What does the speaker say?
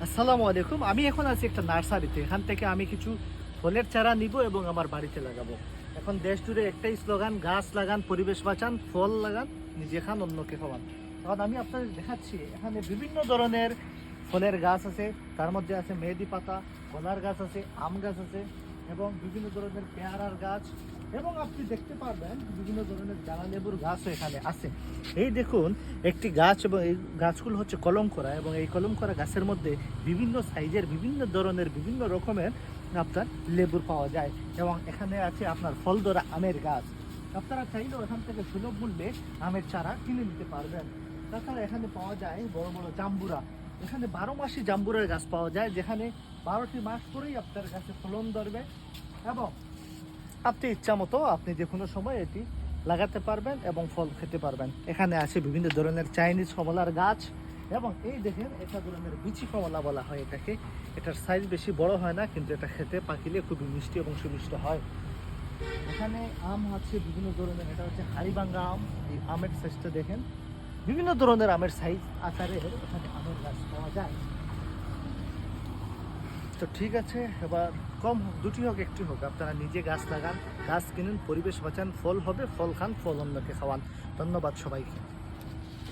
আসসালামু আলাইকুম। আমি এখন আছি একটা নার্সারিতে। এখান থেকে আমি কিছু ফলের চারা নিব এবং আমার বাড়িতে লাগাবো। এখন দেশ জুড়ে একটাই স্লোগান, গাছ লাগান, পরিবেশ বাঁচান, ফল লাগান, নিজে খান, অন্যকে খাওয়ান। এখন আমি আপনাদের দেখাচ্ছি এখানে বিভিন্ন ধরনের ফলের গাছ আছে। তার মধ্যে আছে মেহেদি পাতা, কলার গাছ আছে, আম গাছ আছে এবং বিভিন্ন ধরনের পেয়ারার গাছ, এবং আপনি দেখতে পারবেন বিভিন্ন ধরনের জ্বালা লেবুর গাছও এখানে আছে। এই দেখুন একটি গাছ, এবং এই গাছগুলো হচ্ছে কলম করা, এবং এই কলম করা গাছের মধ্যে বিভিন্ন সাইজের, বিভিন্ন ধরনের, বিভিন্ন রকমের আপনার লেবুর পাওয়া যায়। এবং এখানে আছে আপনার ফল ধরা আমের গাছ। আপনারা চাইলেও এখান থেকে সুলভ মূল্যে আমের চারা কিনে নিতে পারবেন। তাছাড়া এখানে পাওয়া যায় বড় বড় জাম্বুরা। এখানে 12 মাসই জাম্বুরের গাছ পাওয়া যায়, যেখানে 12টি মাস পরেই আপনার গাছে ফলন ধরবে, এবং আপনি ইচ্ছা মতো আপনি যে কোনো সময় এটি লাগাতে পারবেন এবং ফল খেতে পারবেন। এখানে আছে বিভিন্ন ধরনের চাইনিজ কমলার গাছ, এবং এই দেখেন এটা ধরনের বিচি কমলা বলা হয় এটাকে। এটার সাইজ বেশি বড় হয় না, কিন্তু এটা খেতে পাকিলে খুবই মিষ্টি এবং সুমিষ্ট হয়। এখানে আম আছে বিভিন্ন ধরনের, এটা হচ্ছে হাড়িভাঙ্গা আম। এই আমের সাইজটা দেখেন, বিভিন্ন ধরনের আমের সাইজ আকারে এখানে আমের গাছ পাওয়া যায়। তো ঠিক আছে, এবার কম হোক, দুটি হোক, একটি হোক, আপনারা নিজে গাছ লাগান, গাছ কিনুন, পরিবেশ বাঁচান, ফল হবে, ফল খান, ফল অন্যকে খাওয়ান। ধন্যবাদ সবাইকে।